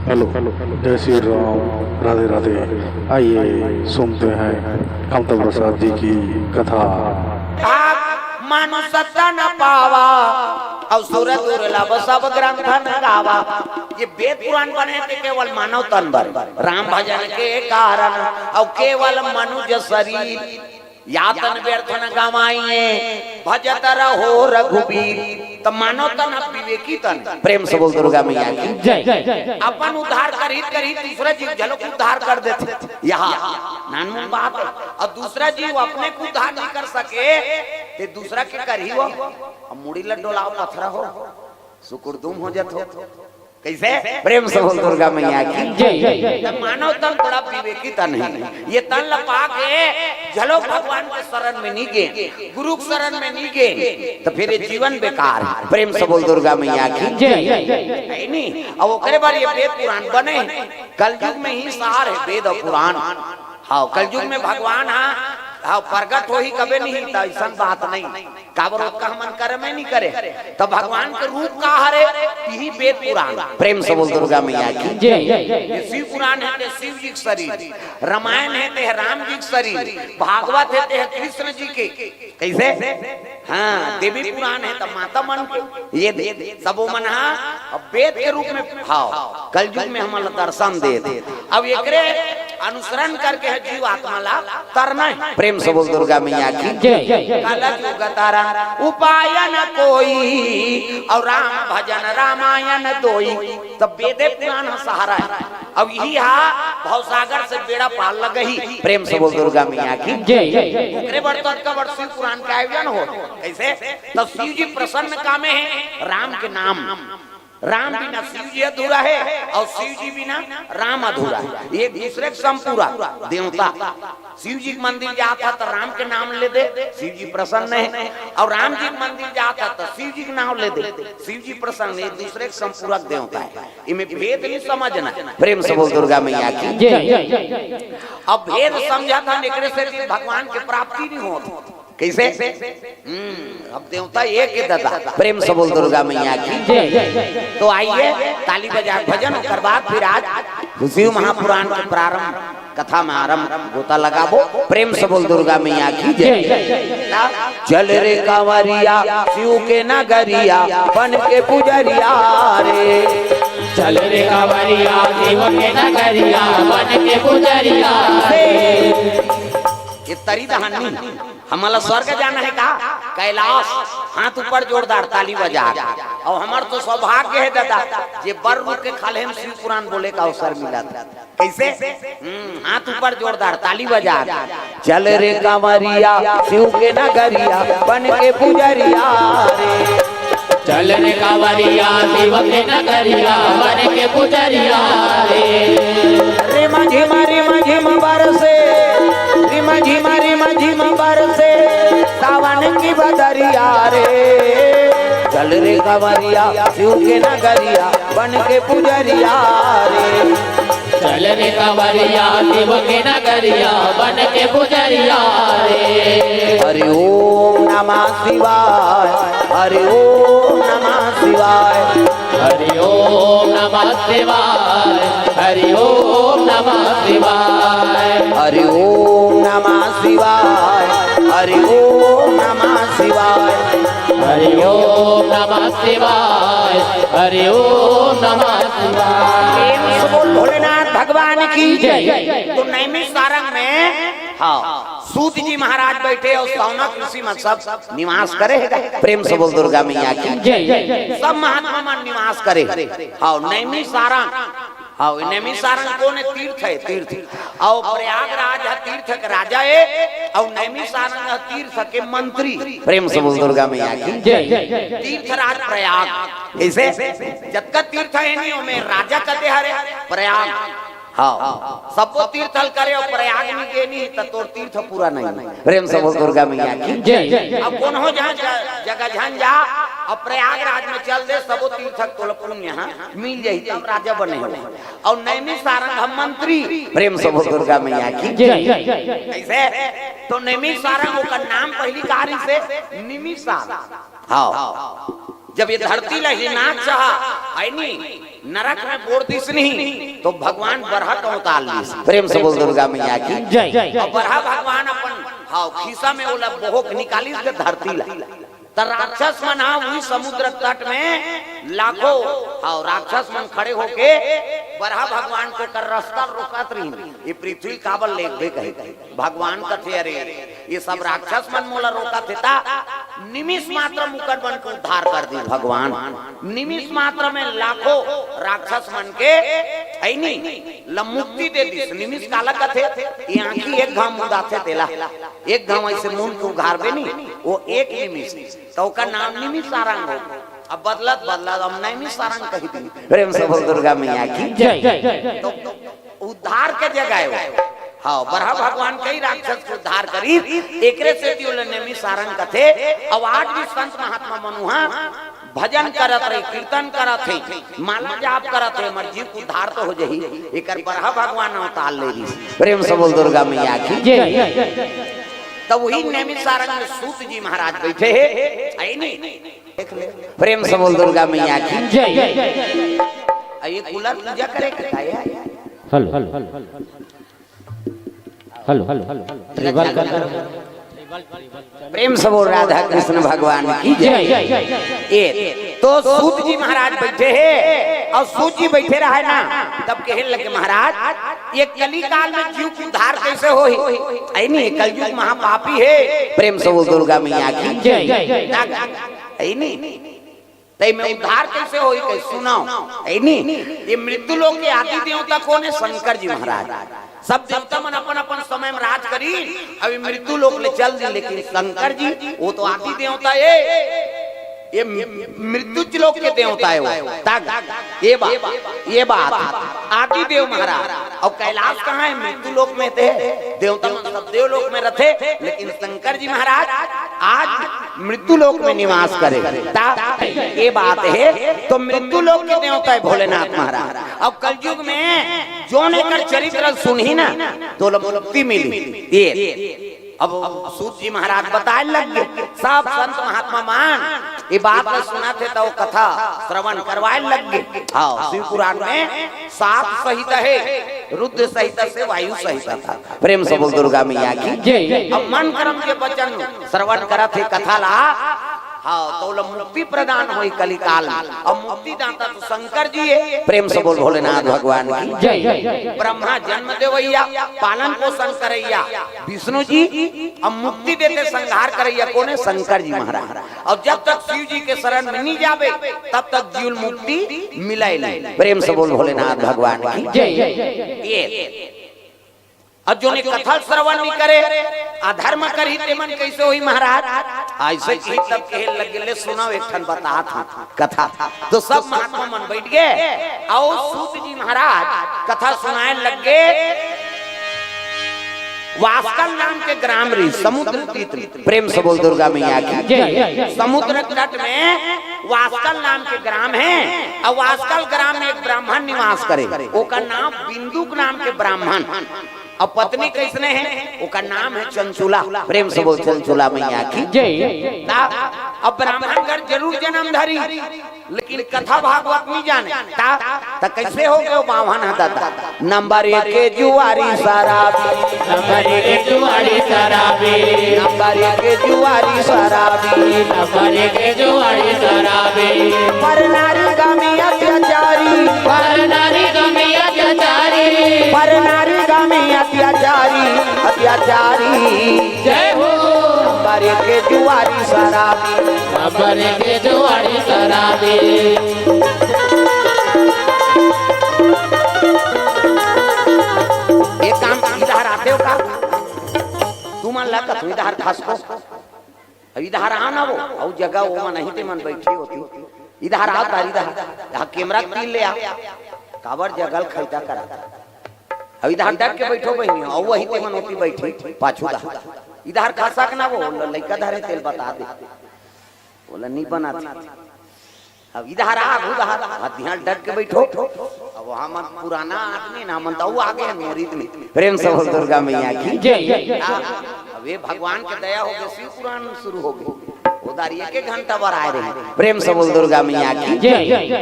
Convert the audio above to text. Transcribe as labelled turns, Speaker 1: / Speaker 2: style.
Speaker 1: Hello, जय श्री राम, राधे राधे। आइए सुनते हैं कामता प्रसाद जी की कथा।
Speaker 2: मानुष सत्ता न पावा और सूरत दुर्लभ सब ग्रंथ न गावा। ये वेद पुराण बने थे केवल मानव तन पर राम भजन के कारण और केवल मनुष्य शरीर यातन व्यर्थ न गवाइए भजत रहो रघुबीर। तो मानव तन विवेकी तन प्रेम से बोल दुर्गा मैया की जय। अपन उद्धार करी दूसरा जीव जलो को उद्धार कर देते यहाँ नानू बात है। और दूसरा जीव अपने को उद्धार नहीं कर सके ते दूसरा के कर ही हो। अब मुड़ी लड्डोलाओ पत्थरा हो सुकुरदुम हो जातो कैसे प्रेम से बोल दुर्गा मैया की जय। मानव तन बड़ा विवेकी तन है। ये तन लपा के जलो भगवान के शरण में नहीं गए, गुरु के शरण में नहीं गए तो फिर ये जीवन बेकार है। प्रेम से बोल दुर्गा मैया की जय। नहीं अब वो करे बार ये वेद पुराण बने कलयुग में ही सार है वेद और पुराण। हाँ कलयुग में भगवान हाँ प्रगट हो ही कभी नहीं था ऐसा बात नहीं काबरों का मन करे में नहीं करे तो भगवान के रूप का हरे यही वेद पुराण। प्रेम से बोल दुर्गा मैया की जय। शिव पुराण है ते शिव जी के शरीर, रामायण है ते राम जी के शरीर, भागवत है ते कृष्ण जी के कैसे हाँ देवी पुराण है तो माता मन के ये सबो मन वेद के रूप में हाँ कलयुग में हमारा दर्शन दे। अब एकरे अनुसरण करके है जीव आत्मा ला तरना है। प्रेम से बोल दुर्गा मैया की जय। कलयुग तारा उपाय न कोई और राम भजन रामायण दोई। तब वेदे पुराण सहारा है। अब यही भवसागर से बेड़ा पार लग गई। प्रेम से बोल दुर्गा मैया की जय। ओकरे बर्तन का वर्ष शिव पुराण का आयोजन हो कैसे तब शिव जी प्रसन्न कामे हैं राम के नाम। राम बिना शिव जी अधूरा है और शिव जी बिना राम अधूरा है। एक दूसरे के संपूरा देवता शिव जी मंदिर जाता तो राम के नाम ले दे शिव जी प्रसन्न है और राम जी मंदिर जाता तो शिव जी के नाम ले दे शिव जी प्रसन्न है। एक दूसरे के संपूरक देवता है। इनमें भेद नहीं समझना। प्रेम से बोल दुर्गा मैया की जय। अब भेद समझा था निकले से भगवान की प्राप्ति नहीं होती कैसे अब देवता एक है दादा। प्रेम से बोल दुर्गा मैया की जय। तो आइए ताली बजा भजन कर बाद फिर आज शिव महापुराण के प्रारंभ कथा में आरंभ होता लगाबो। प्रेम से बोल दुर्गा मैया की जय। चल रे कांवरिया शिव के नगरिया बन के पुजरिया रे।
Speaker 3: चल रे कांवरिया शिव के नगरिया बन के पुजरिया रे।
Speaker 2: ये तरी दहानी हमारा स्वर्ग जाना है का कैलाश हाथ ऊपर जोरदार ताली बजा और हमार तो सौभाग्य है दादा ये बर रुक के खाले हम शिव पुराण बोले का अवसर मिला था कैसे हाथ ऊपर जोरदार ताली बजा। चल रे कांवरिया शिव के नगरिया बन के पुजरिया रे।
Speaker 3: चल रे कांवरिया शिव के नगरिया बन के पुजरिया रे।
Speaker 2: रिम बरसे रिम बरसे सावन की बदरिया रे। चल रे कांवरिया शिव के नगरिया बन के पुजरिया रे।
Speaker 3: चल रे कांवरिया शिव के नगरिया बन के पुजरिया रे।
Speaker 2: हरि ओम नमः शिवाय हरि ओम नमः शिवाय
Speaker 3: हरि ओम नमः शिवाय हरि ओम नमः शिवाय
Speaker 2: हरि ओम नमः शिवाय हरि ओम नमः शिवाय
Speaker 3: हरि ओम नमः शिवाय हरि ओम नमः शिवाय।
Speaker 2: भोलेनाथ भगवान की जय। तो नैमिष सारंग में सूत जी महाराज बैठे और सौनक ऋषि में सब निवास करे। प्रेम से बोल दुर्गा मैया की जय। सब महात्मा मन निवास करे। हाँ नैमिष सारंग हाँ नैमिष सारंग कौन है तीर्थ है तीर्थ और प्रयागराज है तीर्थ के राजा है और नैमिष सारंग है तीर्थ के मंत्री। प्रेम से बोल दुर्गा मैया की जय। तीर्थराज प्रयाग ऐसे जब तीर्थ है नहीं में राजा कहते हरे प्रयाग हाँ सबको तीर्थल करे और प्रयाग नहीं के नहीं तो तोर तीर्थ पूरा नहीं। प्रेम से बोल दुर्गा मैया की जय। अब कौन हो जहाँ जगह जहां जा और प्रयागराज में चल दे सबो तीर्थक तोल पुण्य यहाँ मिल जाये तब राजा बने हो और नैमिष सारंग हम मंत्री। प्रेम से बोल दुर्गा मैया की जय। ऐसे तो नैमिष सारंग का नाम पहली कारी से निमिष सारंग। हाँ जब ये धरती लहिनाथ चाह आई नहीं नरक में बोर दिस नहीं तो भगवान बरहा का उतार ली। प्रेम से बोल दुर्गा मैया की
Speaker 3: जय।
Speaker 2: और बरहा भगवान अपन हाँ खीसा में बोला बोहक निकाली के धरती ला तो राक्षस मन हुई समुद्र तट में लाखों हाँ राक्षस मन खड़े होके बरहा भगवान को कर रास्ता रोकत रही। ये पृथ्वी काबल ले कहे भगवान कथे अरे ये सब राक्षस मन मोला रोका थे ता निमिष मात्र मुकर बन को उद्धार कर दी भगवान। निमिष मात्र में लाखों राक्षस मन के मुक्ति दे दी। निमिष काला कथे ये आंखी एक घाम मुदाथे तेला एक घाम ऐसे मुंह को उघारबे नहीं वो एक निमिष तो का नाम निमिष सारंग हो। अब बदलत अब नहीं सारंग कही दी। प्रेम से बोल दुर्गा मैया की
Speaker 3: जय।
Speaker 2: तो उद्धार के जगह हाँ बरहा भगवान कई राक्षस को उद्धार करी एकरे से नेमी सारंग कथे। अब आज भी संत महात्मा मनुहा भजन करत रही कीर्तन करत थे माला जाप करत थे मर जीव उद्धार तो हो जही एकर बरहा भगवान अवतार ले ली। प्रेम से बोल दुर्गा मैया की
Speaker 3: जय।
Speaker 2: तब वही नेमी सारंग में सूत जी महाराज बैठे है देख ले। प्रेम से बोल दुर्गा मैया की
Speaker 3: जय।
Speaker 2: ये कूलर पूजा करे
Speaker 3: हेलो
Speaker 2: प्रेम से बोल राधा कृष्ण भगवान की जय। तो सूत जी महाराज बैठे हैं और सूत जी बैठे रहे ना तब कहे लगे महाराज ये कली काल में जीव की उद्धार कैसे हो नहीं कलयुग महापापी है। प्रेम से बोल दुर्गा मैया की जय। नहीं में उद्धार कैसे हो सुनाओ नहीं ये मृत्यु लोक के आदि देवता कौन है शंकर जी महाराज। सब देवता मन अपन अपन समय में राज करी अभी मृत्यु लोक ले चल दी लेकिन शंकर जी वो तो आदि देवता है ये मृत्यु लोक के देवता है वो ये बात आदि देव महाराज। और कैलाश कहाँ है मृत्यु लोक में थे देवता मन सब देवलोक में रहते लेकिन शंकर जी महाराज आज मृत्यु लोक में निवास करे ये बात है। तो मृत्यु लोक के देवता है भोलेनाथ महाराज। अब कलयुग में जो ने कर चरित्र सुनी ना तो मुक्ति मिली ये। अब सूत जी महाराज बताए लग गए सब संत महात्मा मान ये बात सुना थे तो कथा श्रवण करवाए लग गए। हाँ शिव पुराण में 7 सहिता है रुद्र सहिता से वायु सहिता था। प्रेम से बोल दुर्गा मैया की। अब मन कर्म के वचन श्रवण करा थे कथा ला हाँ तो मुक्ति प्रदान हुई कली काल में। अब मुक्ति दाता तो शंकर जी है। प्रेम से बोल भोलेनाथ भगवान की जय। ब्रह्मा जन्म देवैया पालन पोषण करैया विष्णु जी अब मुक्ति देते संहार करैया कौन है शंकर जी महाराज। और जब तक शिव जी के शरण में नहीं जावे तब तक जीवन मुक्ति मिले नहीं। प्रेम से बोल भोलेनाथ भगवान की जय। अब जो ने कथा श्रवण नहीं करे अधर्म करी ते मन कैसे हुई महाराज ऐसे ही तब कहे लगे सुनाओ एक ठन बता था कथा। तो सब महात्मा मन बैठ गए और सूत जी महाराज कथा सुनाए लग गए। वास्कल नाम के ग्राम री समुद्र तीर्थ। प्रेम से बोल दुर्गा मैया की। समुद्र तट में वास्कल नाम के ग्राम है और वास्कल ग्राम में एक ब्राह्मण निवास करे ओका नाम बिंदुक नाम के ब्राह्मण। अब पत्नी कैसने है उसका नाम है चंचुला। प्रेम से बोल चंचुला मैया की जय। अब ब्राह्मण घर जरूर जन्म धरी लेकिन कथा भागवत नहीं जाने ता कैसे हो गए बावन दादा। नंबर 1 के जुआरी शराबी
Speaker 3: नंबर 1 जुआरी शराबी
Speaker 2: नंबर 1 के जुआरी शराबी
Speaker 3: नंबर 1 जुआरी शराबी
Speaker 2: पर नारी गामी अत्याचारी
Speaker 3: पर नारी गामी अत्याचारी
Speaker 2: पर नारी गामी अत्याचारी
Speaker 3: जय हो।
Speaker 2: नंबर 1 के जुआरी शराबी
Speaker 3: नंबर 1 जुआरी शराबी
Speaker 2: एक काम इधर आते हो का तुम लगा तू इधर खास को इधर आ ना वो और जगह वो नहीं ते मन बैठी होती इधर आ तारी इधर कैमरा तीन ले आ काबर जगल खैता करा अब इधर डट के बैठो बहनी और वही ते मन होती बैठी पाछू दा इधर खासा ना वो लड़का धरे तेल बता दे बोला नहीं बनाती। अब इधर आ उधर ध्यान डट के बैठो। अब वहां मन पुराना आदमी ना मनता वो आगे है मोरीद में। प्रेम से बोल दुर्गा मैया की जय। अब ये भगवान के दया हो गई शिव पुराण शुरू हो गई उधर 1 घंटा बर आए रहे। प्रेम से बोल दुर्गा मैया की जय।